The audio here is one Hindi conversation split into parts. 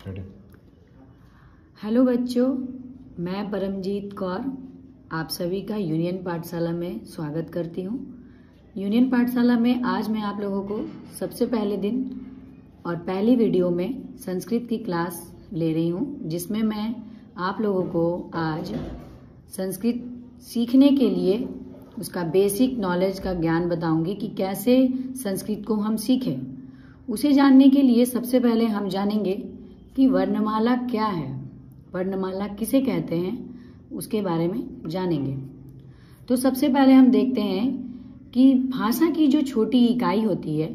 हेलो बच्चों, मैं परमजीत कौर आप सभी का यूनियन पाठशाला में स्वागत करती हूँ। यूनियन पाठशाला में आज मैं आप लोगों को सबसे पहले दिन और पहली वीडियो में संस्कृत की क्लास ले रही हूँ, जिसमें मैं आप लोगों को आज संस्कृत सीखने के लिए उसका बेसिक नॉलेज का ज्ञान बताऊंगी कि कैसे संस्कृत को हम सीखें। उसे जानने के लिए सबसे पहले हम जानेंगे कि वर्णमाला क्या है, वर्णमाला किसे कहते हैं, उसके बारे में जानेंगे। तो सबसे पहले हम देखते हैं कि भाषा की जो छोटी इकाई होती है,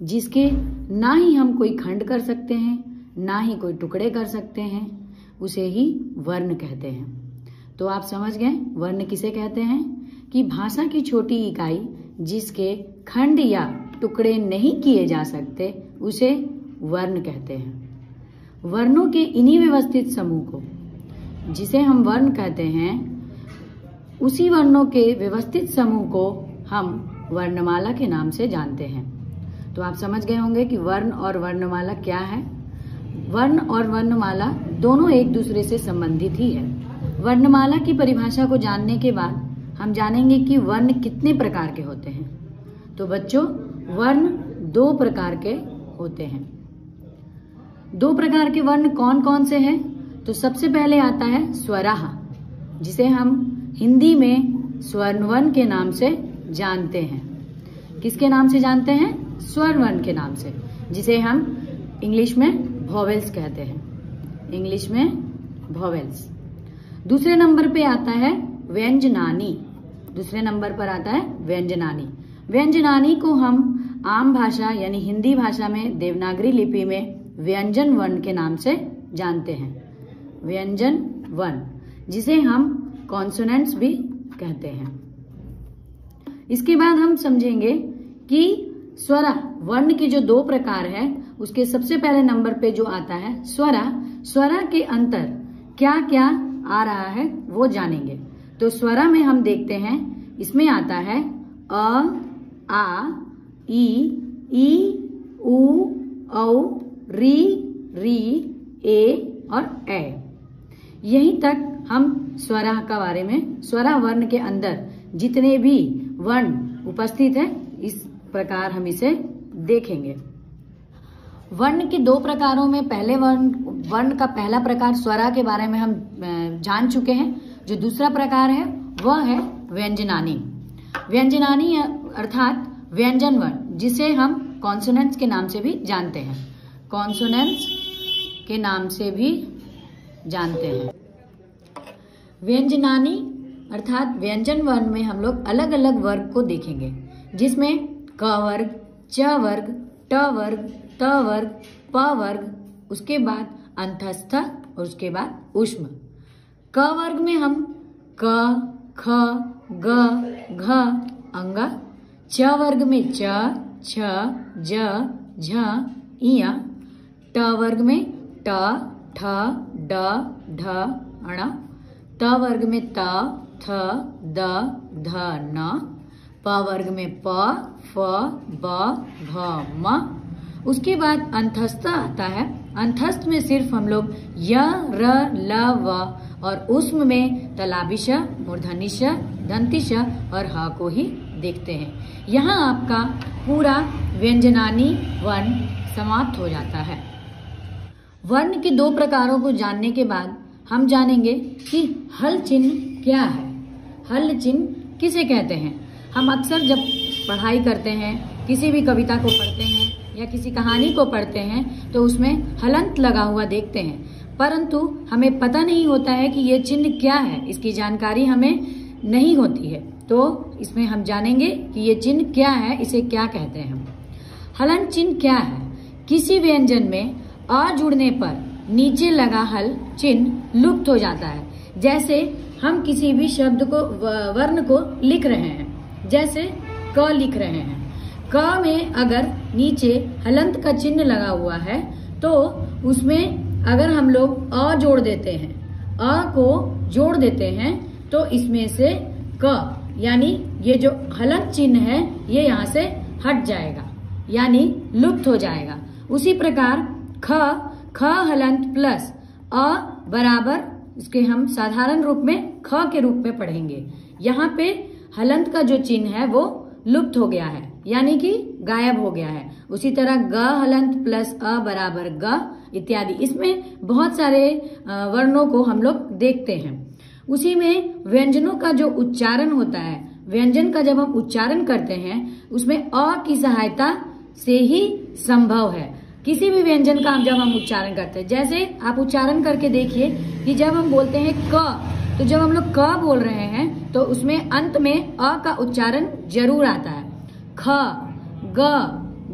जिसके ना ही हम कोई खंड कर सकते हैं, ना ही कोई टुकड़े कर सकते हैं, उसे ही वर्ण कहते हैं। तो आप समझ गए वर्ण किसे कहते हैं कि भाषा की छोटी इकाई जिसके खंड या टुकड़े नहीं किए जा सकते, उसे वर्ण कहते हैं। वर्णों के इन्हीं व्यवस्थित समूह को, जिसे हम वर्ण कहते हैं, उसी वर्णों के व्यवस्थित समूह को हम वर्णमाला के नाम से जानते हैं। तो आप समझ गए होंगे कि वर्ण और वर्णमाला क्या है। वर्ण और वर्णमाला दोनों एक दूसरे से संबंधित ही है। वर्णमाला की परिभाषा को जानने के बाद हम जानेंगे कि वर्ण कितने प्रकार के होते हैं। तो बच्चों, वर्ण 2 प्रकार के होते हैं। 2 प्रकार के वर्ण कौन कौन से हैं? तो सबसे पहले आता है स्वराः, जिसे हम हिंदी में स्वरवर्ण के नाम से जानते हैं। किसके नाम से जानते हैं? स्वरवर्ण के नाम से, जिसे हम इंग्लिश में वॉवेल्स कहते हैं। इंग्लिश में वॉवेल्स। दूसरे नंबर पे आता है व्यंजनानी। दूसरे नंबर पर आता है व्यंजनानी। व्यंजनानी को हम आम भाषा यानी हिंदी भाषा में देवनागरी लिपि में व्यंजन वर्ण के नाम से जानते हैं। व्यंजन वर्ण, जिसे हम कॉन्सोनेंट्स भी कहते हैं। इसके बाद हम समझेंगे कि स्वरा वर्ण के जो 2 प्रकार है, उसके सबसे पहले नंबर पे जो आता है स्वरा, स्वरा के अंतर क्या क्या आ रहा है वो जानेंगे। तो स्वरा में हम देखते हैं, इसमें आता है अ, आ, ई, उ, औ, री, ए और ए। यहीं तक हम स्वरा का बारे में, स्वरा वर्ण के अंदर जितने भी वर्ण उपस्थित है, इस प्रकार हम इसे देखेंगे। वर्ण के 2 प्रकारों में पहले वर्ण का पहला प्रकार स्वरा के बारे में हम जान चुके हैं। जो दूसरा प्रकार है वह है व्यंजनानी। व्यंजनानी अर्थात व्यंजन वर्ण, जिसे हम कॉन्सोनेंट्स के नाम से भी जानते हैं। कॉन्सोनेंट्स के नाम से भी जानते हैं। व्यंजनानी अर्थात व्यंजन वर्ण में हम लोग अलग अलग वर्ग को देखेंगे, जिसमें क वर्ग, च वर्ग, ट वर्ग, त वर्ग, प वर्ग, उसके बाद अंतस्थ और उसके बाद ऊष्म। क वर्ग में हम क, ख, ग, घ, अंग। च वर्ग में च, छ, ज, झ, इय। ट वर्ग में ट, ठ, ड, ढ, अण। त वर्ग में त, थ, द, ध, न। प वर्ग में प, फ, ब, भ, म। उसके बाद अंतस्थ आता है। अंतस्थ में सिर्फ हम लोग य, र, ल, व और ऊष्म में तलाबिश, मूर्धनिश, दंतिश और ह को ही देखते हैं। यहाँ आपका पूरा व्यंजनानी वर्ण समाप्त हो जाता है। वर्ण के 2 प्रकारों को जानने के बाद हम जानेंगे कि हल चिन्ह क्या है। हल चिन्ह किसे कहते हैं? हम अक्सर जब पढ़ाई करते हैं, किसी भी कविता को पढ़ते हैं या किसी कहानी को पढ़ते हैं, तो उसमें हलंत लगा हुआ देखते हैं, परंतु हमें पता नहीं होता है कि ये चिन्ह क्या है। इसकी जानकारी हमें नहीं होती है। तो इसमें हम जानेंगे कि ये चिन्ह क्या है, इसे क्या कहते हैं हम। हलन चिन्ह क्या है? किसी व्यंजन में अ जुड़ने पर नीचे लगा हल चिन्ह लुप्त हो जाता है। जैसे हम किसी भी शब्द को, वर्ण को लिख रहे हैं, जैसे क लिख रहे हैं, क में अगर नीचे हलंत का चिन्ह लगा हुआ है, तो उसमें अगर हम लोग अ जोड़ देते हैं, अ को जोड़ देते हैं, तो इसमें से क यानी ये जो हलंत चिन्ह है, ये यहाँ से हट जाएगा, यानी लुप्त हो जाएगा। उसी प्रकार ख ख हलंत प्लस अ बराबर, इसके हम साधारण रूप में ख के रूप में पढ़ेंगे। यहाँ पे हलंत का जो चिन्ह है वो लुप्त हो गया है, यानी कि गायब हो गया है। उसी तरह ग हलंत प्लस अ बराबर ग इत्यादि, इसमें बहुत सारे वर्णों को हम लोग देखते हैं। उसी में व्यंजनों का जो उच्चारण होता है, व्यंजन का जब हम उच्चारण करते हैं उसमें अ की सहायता से ही संभव है। किसी भी व्यंजन का जब हम उच्चारण करते हैं, जैसे आप उच्चारण करके देखिए कि जब हम बोलते हैं क, तो जब हम लोग क बोल रहे हैं तो उसमें अंत में अ का उच्चारण जरूर आता है। ख, ग,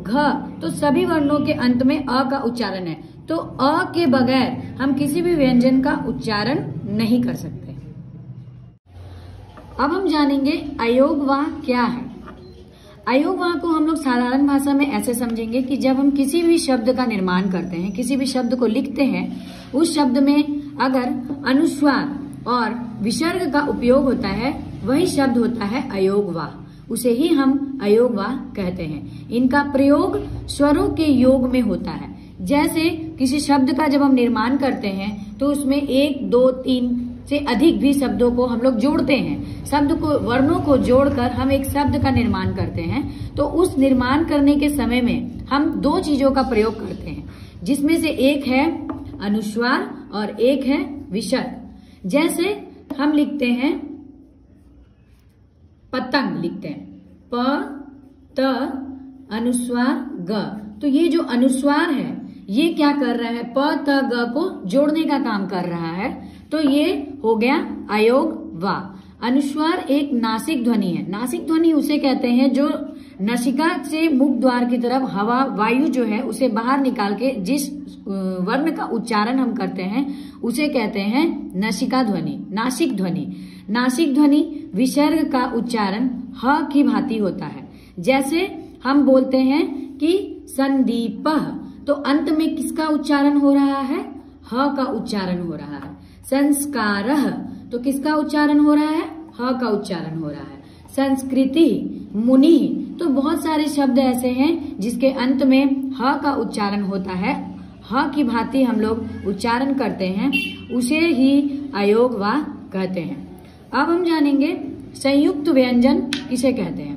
घ, तो सभी वर्णों के अंत में अ का उच्चारण है। तो अ के बगैर हम किसी भी व्यंजन का उच्चारण नहीं कर सकते। अब हम जानेंगे अयोगवाह क्या है। अयोगवाह को हम लोग साधारण भाषा में ऐसे समझेंगे कि जब हम किसी भी शब्द का निर्माण करते हैं, किसी भी शब्द को लिखते हैं, उस शब्द में अगर अनुस्वार और विसर्ग का उपयोग होता है, वही शब्द होता है अयोगवाह। उसे ही हम अयोगवाह कहते हैं। इनका प्रयोग स्वरों के योग में होता है। जैसे किसी शब्द का जब हम निर्माण करते हैं तो उसमें 1, 2, 3 से अधिक भी शब्दों को हम लोग जोड़ते हैं। शब्द को, वर्णों को जोड़कर हम एक शब्द का निर्माण करते हैं। तो उस निर्माण करने के समय में हम 2 चीजों का प्रयोग करते हैं, जिसमें से एक है अनुस्वार और एक है विसर्ग। जैसे हम लिखते हैं पतंग, लिखते हैं प त अनुस्वार ग। तो ये जो अनुस्वार है ये क्या कर रहा है, प त ग को जोड़ने का काम कर रहा है। तो ये हो गया अयोग वाह। अनुस्वार एक नासिक ध्वनि है। नासिक ध्वनि उसे कहते हैं जो नसिका से मुख द्वार की तरफ हवा, वायु जो है उसे बाहर निकाल के जिस वर्ण का उच्चारण हम करते हैं उसे कहते हैं नसिका ध्वनि, नासिक ध्वनि। नासिक ध्वनि विसर्ग का उच्चारण ह की भांति होता है। जैसे हम बोलते हैं कि संदीपः, तो अंत में किसका उच्चारण हो रहा है, ह का उच्चारण हो रहा है। संस्कारः, तो किसका उच्चारण हो रहा है, ह का उच्चारण हो रहा है। संस्कृति, मुनि, तो बहुत सारे शब्द ऐसे हैं जिसके अंत में ह का उच्चारण होता है। ह की भांति हम लोग उच्चारण करते हैं, उसे ही अयोगवाह कहते हैं। अब हम जानेंगे संयुक्त व्यंजन किसे कहते हैं।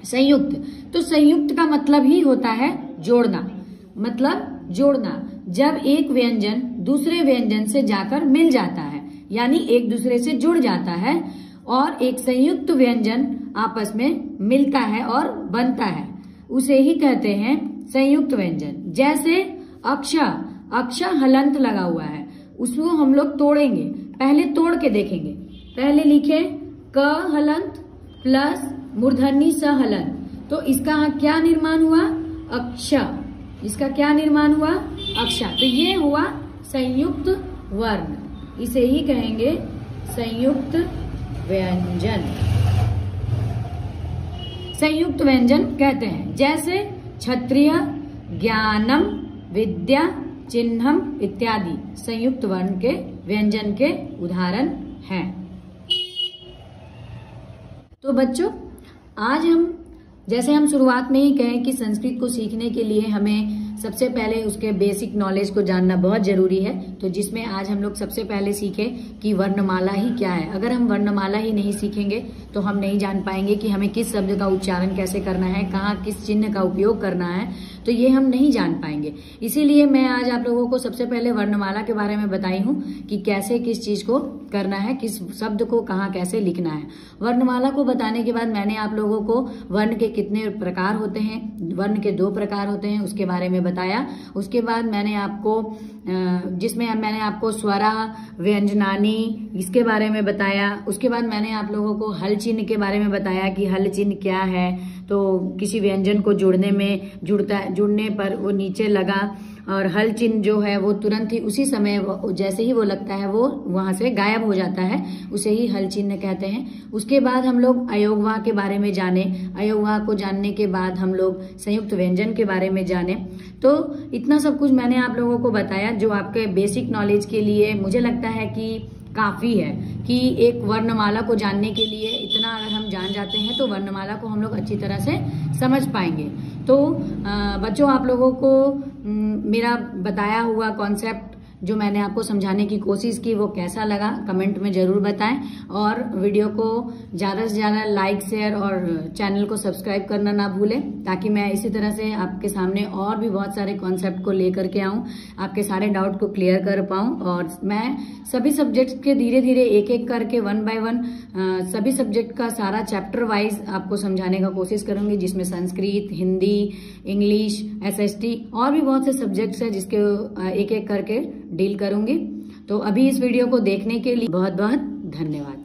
संयुक्त, तो संयुक्त का मतलब ही होता है जोड़ना, मतलब जोड़ना। जब एक व्यंजन दूसरे व्यंजन से जाकर मिल जाता है, यानी एक दूसरे से जुड़ जाता है और एक संयुक्त व्यंजन आपस में मिलता है और बनता है, उसे ही कहते हैं संयुक्त व्यंजन। जैसे अक्ष, अक्ष हलंत लगा हुआ है, उसको हम लोग तोड़ेंगे। पहले तोड़ के देखेंगे। पहले लिखे क हलंत प्लस मूर्धन्य स हलंत, तो इसका क्या निर्माण हुआ, अक्ष। इसका क्या निर्माण हुआ, अक्ष। तो ये हुआ संयुक्त वर्ण, इसे ही कहेंगे संयुक्त व्यंजन। संयुक्त व्यंजन कहते हैं। जैसे क्षत्रिय, ज्ञानम, विद्या, चिन्हम इत्यादि संयुक्त वर्ण के व्यंजन के उदाहरण हैं। तो बच्चों, आज जैसे हम शुरुआत में ही कहें कि संस्कृत को सीखने के लिए हमें सबसे पहले उसके बेसिक नॉलेज को जानना बहुत जरूरी है। तो जिसमें आज हम लोग सबसे पहले सीखे कि वर्णमाला ही क्या है। अगर हम वर्णमाला ही नहीं सीखेंगे तो हम नहीं जान पाएंगे कि हमें किस शब्द का उच्चारण कैसे करना है, कहाँ किस चिन्ह का उपयोग करना है, तो ये हम नहीं जान पाएंगे। इसीलिए मैं आज आप लोगों को सबसे पहले वर्णमाला के बारे में बताई हूँ कि कैसे किस चीज को करना है, किस शब्द को कहाँ कैसे लिखना है। वर्णमाला को बताने के बाद मैंने आप लोगों को वर्ण के कितने प्रकार होते हैं, वर्ण के 2 प्रकार होते हैं, उसके बारे में बताया। उसके बाद मैंने आपको जिसमें मैंने आपको स्वरा, व्यंजनानी इसके बारे में बताया। उसके बाद मैंने आप लोगों को हल चिन्ह के बारे में बताया कि हल चिन्ह क्या है। तो किसी व्यंजन को जुड़ने पर वो नीचे लगा और हल चिन्ह जो है वो तुरंत ही उसी समय जैसे ही वो लगता है वो वहां से गायब हो जाता है, उसे ही हल चिन्ह कहते हैं। उसके बाद हम लोग अयोगवाह के बारे में जाने। अयोगवाह को जानने के बाद हम लोग संयुक्त व्यंजन के बारे में जाने। तो इतना सब कुछ मैंने आप लोगों को बताया जो आपके बेसिक नॉलेज के लिए मुझे लगता है कि काफी है। कि एक वर्णमाला को जानने के लिए इतना अगर हम जान जाते हैं तो वर्णमाला को हम लोग अच्छी तरह से समझ पाएंगे। तो बच्चों, आप लोगों को मेरा बताया हुआ कॉन्सेप्ट जो मैंने आपको समझाने की कोशिश की वो कैसा लगा कमेंट में जरूर बताएं, और वीडियो को ज्यादा से ज्यादा लाइक शेयर और चैनल को सब्सक्राइब करना ना भूलें, ताकि मैं इसी तरह से आपके सामने और भी बहुत सारे कॉन्सेप्ट को लेकर के आऊं, आपके सारे डाउट को क्लियर कर पाऊं। और मैं सभी सब्जेक्ट के धीरे धीरे एक एक करके 1 बाय 1 सभी सब्जेक्ट का सारा चैप्टर वाइज आपको समझाने का कोशिश करूंगी, जिसमें संस्कृत, हिंदी, इंग्लिश, SST और भी बहुत से सब्जेक्ट्स हैं जिसके एक एक करके डील करूंगी। तो अभी इस वीडियो को देखने के लिए बहुत बहुत धन्यवाद।